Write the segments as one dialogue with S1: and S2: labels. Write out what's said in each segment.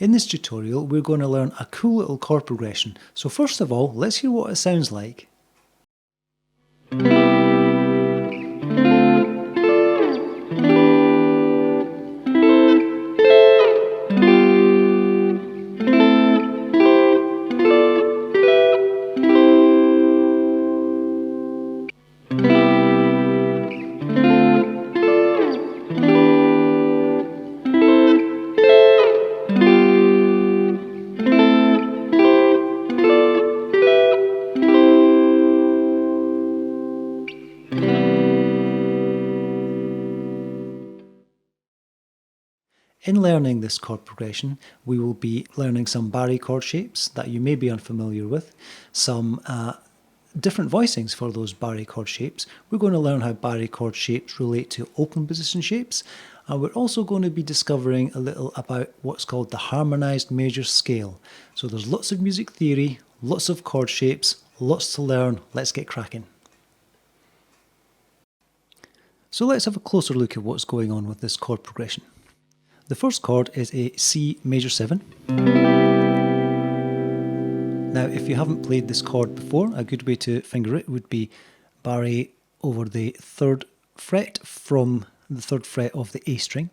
S1: In this tutorial, we're going to learn a cool little chord progression. So first of all, let's hear what it sounds like. In learning this chord progression, we will be learning some Barre chord shapes that you may be unfamiliar with, some different voicings for those Barre chord shapes. We're going to learn how Barre chord shapes relate to open position shapes, and we're also going to be discovering a little about what's called the harmonized major scale. So there's lots of music theory, lots of chord shapes, lots to learn. Let's get cracking. So let's have a closer look at what's going on with this chord progression. The first chord is a C major 7. Now, if you haven't played this chord before, a good way to finger it would be Barre over the 3rd fret from the 3rd fret of the A string.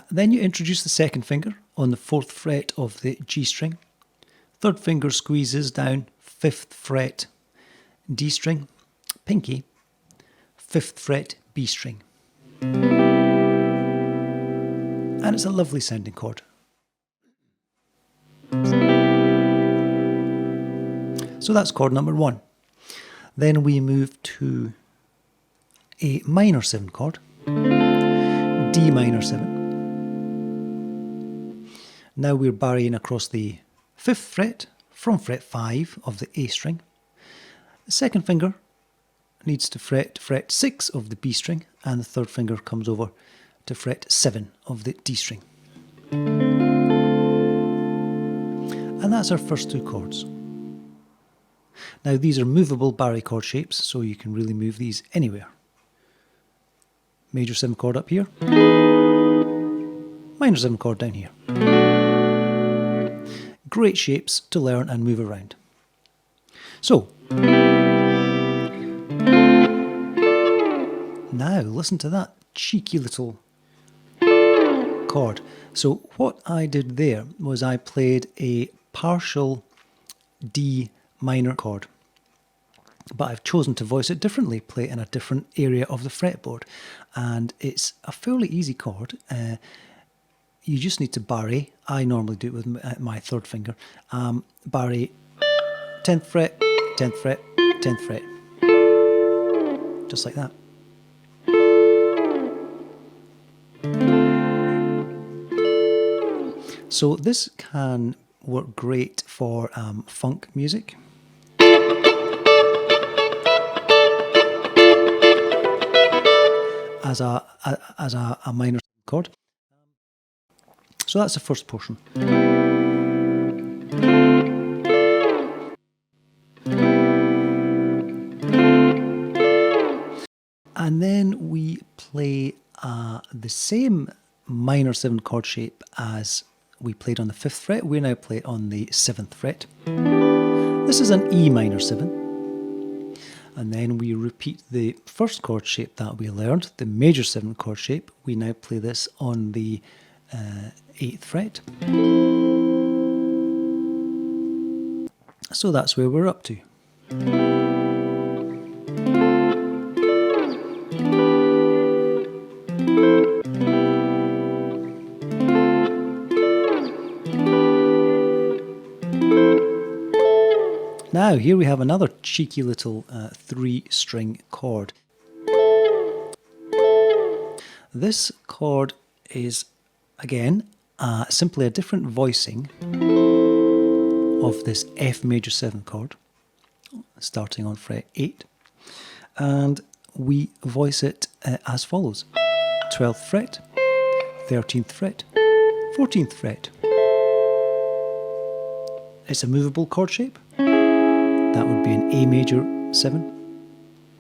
S1: Then you introduce the 2nd finger on the 4th fret of the G string. 3rd finger squeezes down 5th fret D string, pinky, 5th fret B string. And it's a lovely sounding chord. So that's chord number 1. Then we move to a minor 7 chord, D minor 7. Now we're barring across the 5th fret from fret 5 of the A string. The 2nd finger needs to fret 6 of the B string, and the 3rd finger comes over to fret 7 of the D string. And that's our first 2 chords. Now these are movable Barre chord shapes, so you can really move these anywhere. Major 7 chord up here, minor 7 chord down here. Great shapes to learn and move around. So, now listen to that cheeky little chord. So what I did there was I played a partial D minor chord, but I've chosen to voice it differently, play it in a different area of the fretboard, and it's a fairly easy chord. You just need to barre. I normally do it with my 3rd finger. Barre 10th fret, 10th fret, 10th fret, just like that. So this can work great for funk music. As a minor chord. So that's the first portion. And then we play the same minor 7 chord shape as we played on the 5th fret. We now play it on the 7th fret. This is an E minor 7. And then we repeat the first chord shape that we learned, the major 7 chord shape. We now play this on the 8th fret. So that's where we're up to. Now here we have another cheeky little 3-string chord. This chord is, again, simply a different voicing of this F major 7 chord, starting on fret 8. And we voice it as follows. 12th fret, 13th fret, 14th fret. It's a movable chord shape. That would be an A major 7,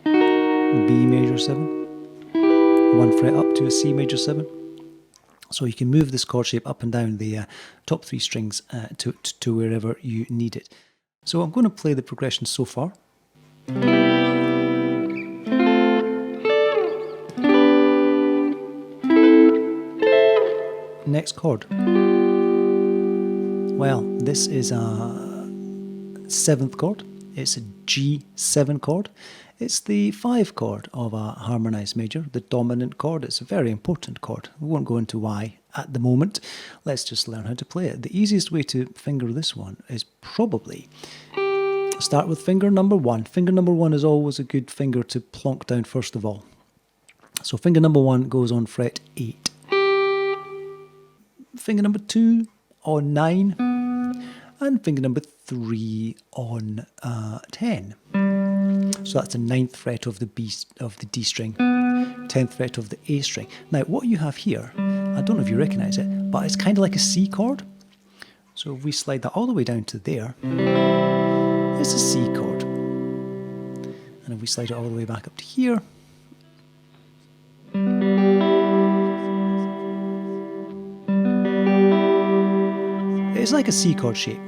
S1: B major 7, 1 fret up to a C major 7, So you can move this chord shape up and down the top 3 strings to wherever you need it. So I'm going to play the progression so far. Next chord. Well, this is a 7th chord. It's a G7 chord. It's the 5 chord of a harmonized major, the dominant chord. It's a very important chord. We won't go into why at the moment. Let's just learn how to play it. The easiest way to finger this one is probably start with finger number 1. Finger number 1 is always a good finger to plonk down first of all. So finger number 1 goes on fret 8. Finger number 2 on 9. And finger number 3 on 10. So that's the 9th fret of the D string, 10th fret of the A string. Now what you have here, I don't know if you recognise it, but it's kind of like a C chord. So if we slide that all the way down to there, it's a C chord. And if we slide it all the way back up to here, it's like a C chord shape.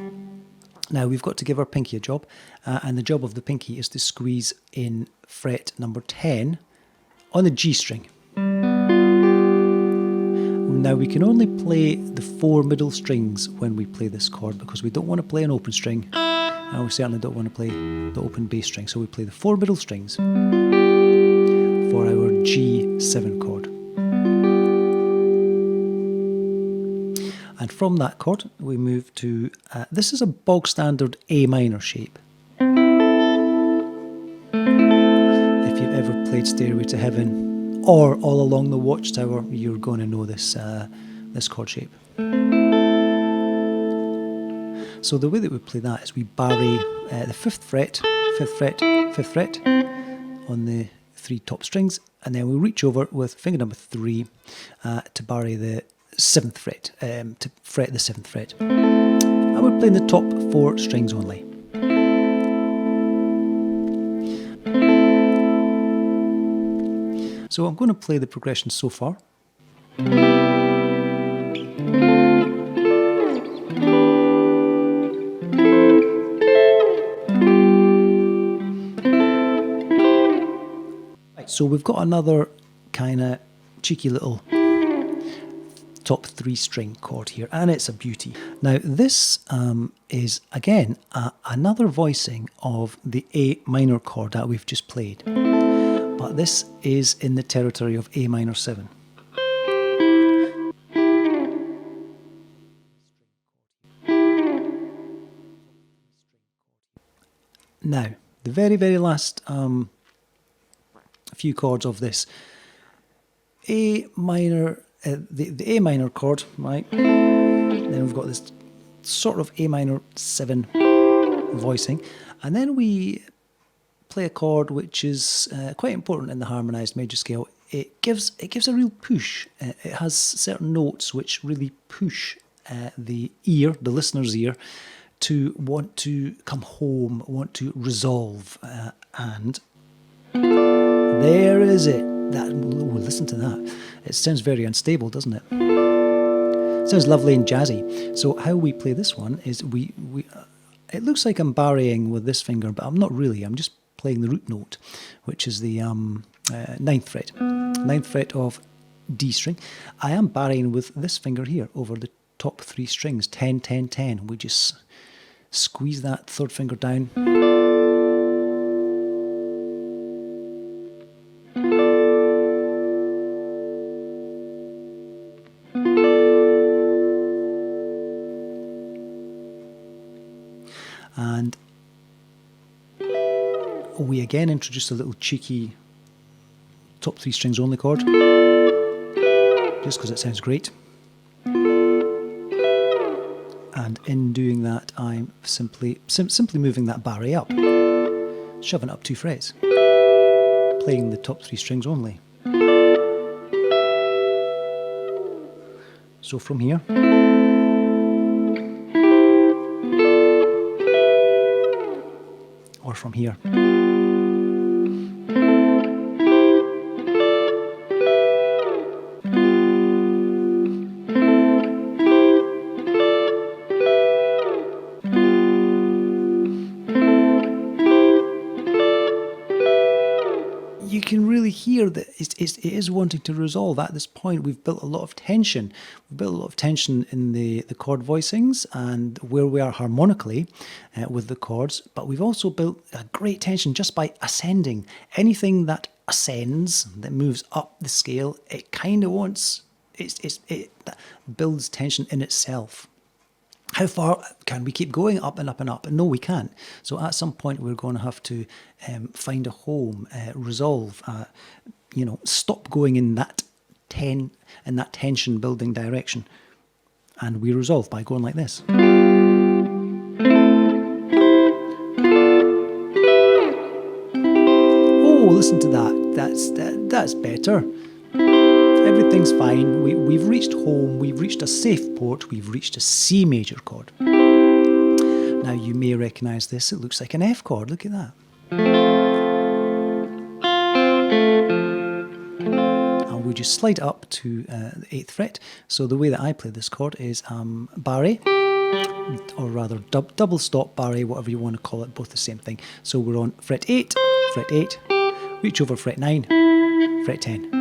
S1: Now we've got to give our pinky a job, and the job of the pinky is to squeeze in fret number 10 on the G string. Now we can only play the 4 middle strings when we play this chord because we don't want to play an open string, and we certainly don't want to play the open bass string. So we play the 4 middle strings for our G7 chord. And from that chord, we move to, this is a bog standard A minor shape. If you've ever played Stairway to Heaven or All Along the Watchtower, you're going to know this, this chord shape. So the way that we play that is we barre the 5th fret, 5th fret, 5th fret on the 3 top strings, and then we reach over with finger number 3 to barre the 7th fret, to fret the 7th fret. And we're playing the top 4 strings only. So I'm going to play the progression so far. Right, so we've got another kind of cheeky little top 3 string chord here, and it's a beauty. Now this is again another voicing of the A minor chord that we've just played, but this is in the territory of A minor 7. Now the very last few chords of this A minor, the A minor chord, right? Then we've got this sort of A minor 7 voicing, and then we play a chord which is quite important in the harmonized major scale. It gives a real push. It has certain notes which really push the ear, the listener's ear, to want to come home, want to resolve, and there is it. Listen to that. It sounds very unstable, doesn't it? It sounds lovely and jazzy. So how we play this one is we it looks like I'm barreing with this finger, but I'm not really. I'm just playing the root note, which is the 9th fret. 9th fret of D string. I am barreing with this finger here over the top 3 strings, 10, 10, 10. We just squeeze that 3rd finger down. And we again introduce a little cheeky top 3 strings only chord, just because it sounds great. And in doing that, I'm simply moving that barre up, shoving it up 2 frets, playing the top 3 strings only. So from here, or from here. really here that it is wanting to resolve. At this point, we've built a lot of tension. We've built a lot of tension in the chord voicings and where we are harmonically with the chords, but we've also built a great tension just by ascending. Anything that ascends, that moves up the scale, it kind of wants, it builds tension in itself. How far can we keep going up and up and up? No, we can't. So at some point we're going to have to find a home, resolve, stop going in that tension building direction. And we resolve by going like this. Oh, listen to that. That's better. Everything's fine. We've reached home. We've reached a safe port. We've reached a C major chord. Now you may recognise this. It looks like an F chord. Look at that. And we just slide up to the 8th fret. So the way that I play this chord is Barre, or rather double stop Barre, whatever you want to call it, both the same thing. So we're on fret 8, reach over fret 9, fret 10.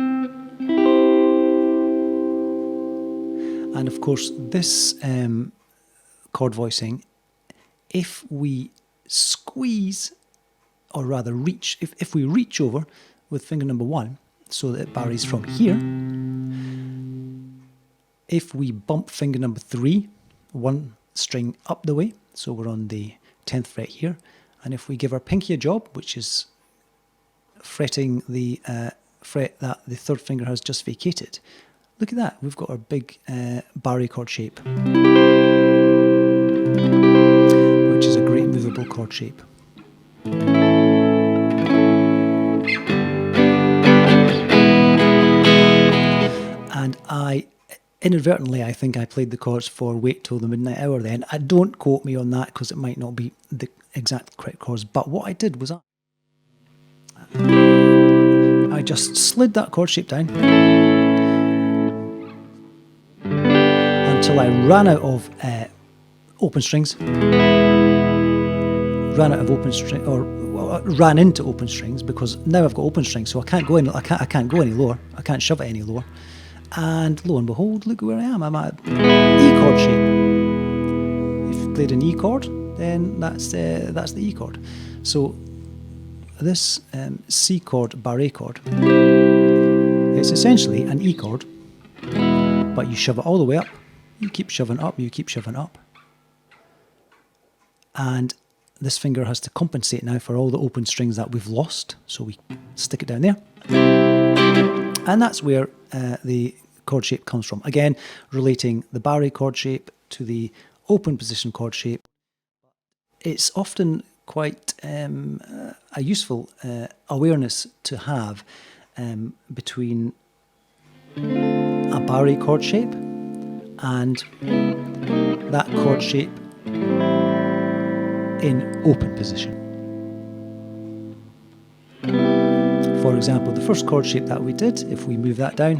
S1: And of course, this chord voicing, if we squeeze, or rather reach, if we reach over with finger number 1, so that it barres from here, if we bump finger number 3, 1 string up the way, so we're on the 10th fret here, and if we give our pinky a job, which is fretting the fret that the 3rd finger has just vacated, look at that, we've got our big Barre chord shape, which is a great movable chord shape. And inadvertently, I think I played the chords for Wait Till the Midnight Hour then. Don't quote me on that because it might not be the exact correct chords, but what I did was I just slid that chord shape down until I ran out of open strings, ran into open strings, because now I've got open strings, so I can't go any lower. I can't shove it any lower. And lo and behold, look where I am. I'm at E chord shape. If you played an E chord, then that's the E chord. So this C chord, Barre chord, it's essentially an E chord, but you shove it all the way up. You keep shoving up, you keep shoving up. And this finger has to compensate now for all the open strings that we've lost. So we stick it down there. And that's where the chord shape comes from. Again, relating the Barre chord shape to the open position chord shape. It's often quite a useful awareness to have between a Barre chord shape and that chord shape in open position. For example, the first chord shape that we did, if we move that down,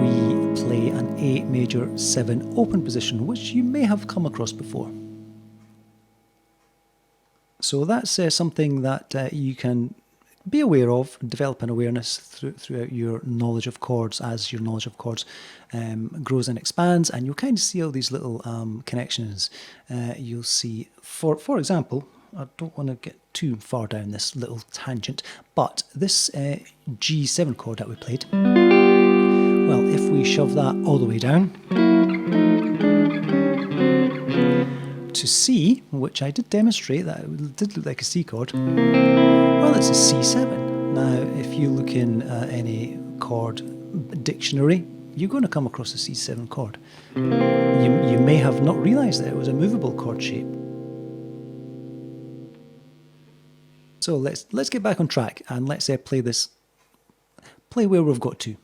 S1: we play an A major 7 open position, which you may have come across before. So that's something that you can be aware of, develop an awareness throughout your knowledge of chords as your knowledge of chords grows and expands, and you'll kind of see all these little connections. You'll see, for example, I don't want to get too far down this little tangent, but this G7 chord that we played, well, if we shove that all the way down to C, which I did demonstrate that it did look like a C chord, well, it's a C7. Now, if you look in any chord dictionary, you're going to come across a C7 chord. You may have not realised that it was a movable chord shape. So let's get back on track and let's play where we've got to.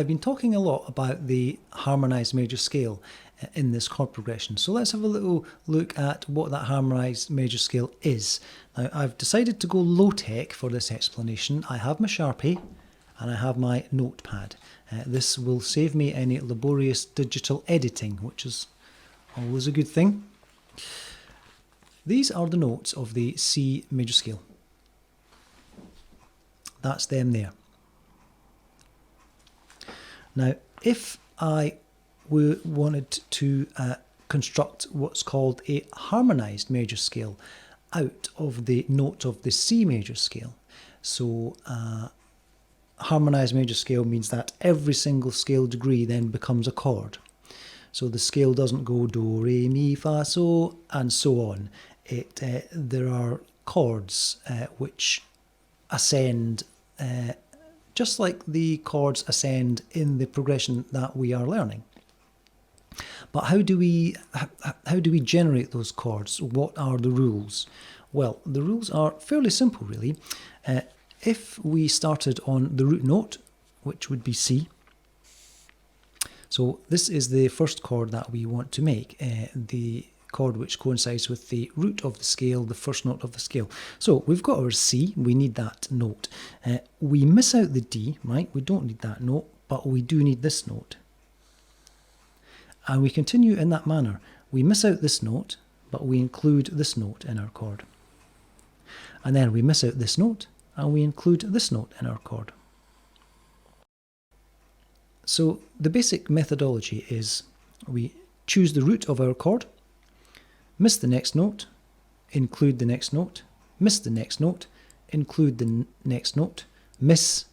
S1: I've been talking a lot about the harmonized major scale in this chord progression. So let's have a little look at what that harmonized major scale is. Now, I've decided to go low-tech for this explanation. I have my Sharpie and I have my notepad. This will save me any laborious digital editing, which is always a good thing. These are the notes of the C major scale. That's them there. Now, if I wanted to construct what's called a harmonized major scale out of the note of the C major scale, so harmonized major scale means that every single scale degree then becomes a chord. So the scale doesn't go do, re, mi, fa, so, and so on. There are chords which ascend just like the chords ascend in the progression that we are learning. But how do we generate those chords? What are the rules? Well, the rules are fairly simple, really. If we started on the root note, which would be C, so this is the first chord that we want to make, the chord which coincides with the root of the scale, the first note of the scale. So we've got our C, we need that note. We miss out the D, right? We don't need that note, but we do need this note. And we continue in that manner. We miss out this note, but we include this note in our chord. And then we miss out this note, and we include this note in our chord. So the basic methodology is we choose the root of our chord, miss the next note, include the next note, miss the next note, include the next note, miss,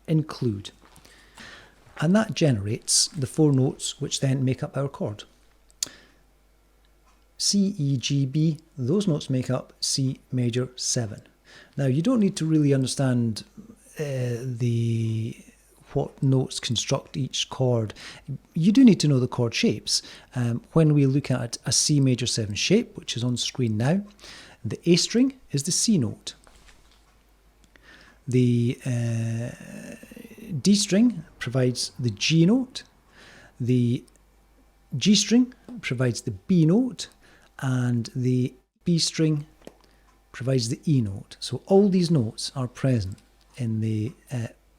S1: include. And that generates the four notes which then make up our chord. C, E, G, B, those notes make up C major 7. Now you don't need to really understand what notes construct each chord. You do need to know the chord shapes. When we look at a C major 7 shape, which is on screen now, the A string is the C note. The D string provides the G note. The G string provides the B note. And the B string provides the E note. So all these notes are present in the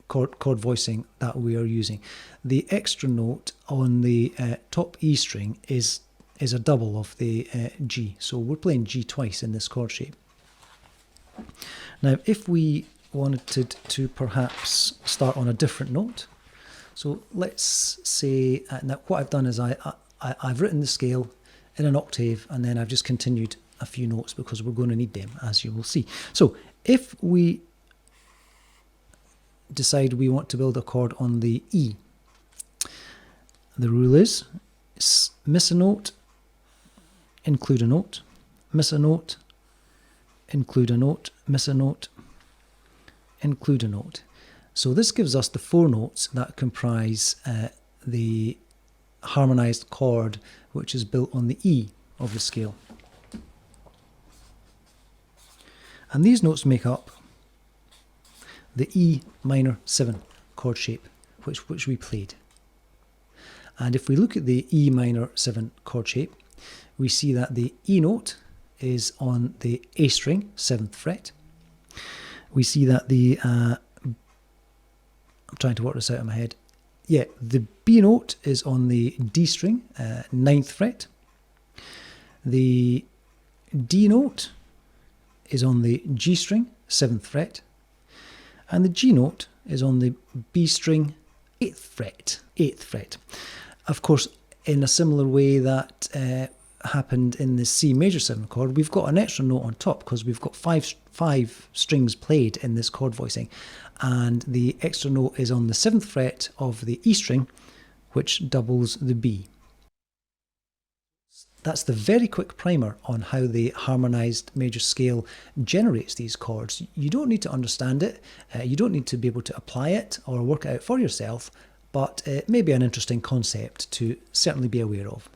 S1: chord voicing that we are using. The extra note on the top E string is a double of the G. So we're playing G twice in this chord shape. Now, if we wanted to perhaps start on a different note, so let's say, now what I've done is I've written the scale in an octave, and then I've just continued a few notes because we're going to need them, as you will see. So if we decide we want to build a chord on the E, the rule is miss a note, include a note, miss a note, include a note, miss a note, include a note. So this gives us the four notes that comprise the harmonized chord which is built on the E of the scale. And these notes make up the E minor 7 chord shape which we played. And if we look at the E minor 7 chord shape, we see that the E note is on the A string, 7th fret. We see that the, I'm trying to work this out in my head. Yeah, the B note is on the D string, 9th fret. The D note is on the G string, 7th fret. And the G note is on the B string, 8th fret. 8th fret. Of course, in a similar way that happened in the C major 7 chord, we've got an extra note on top because we've got five strings played in this chord voicing, and the extra note is on the 7th fret of the E string, which doubles the B. That's the very quick primer on how the harmonized major scale generates these chords. You don't need to understand it, you don't need to be able to apply it or work it out for yourself, but it may be an interesting concept to certainly be aware of.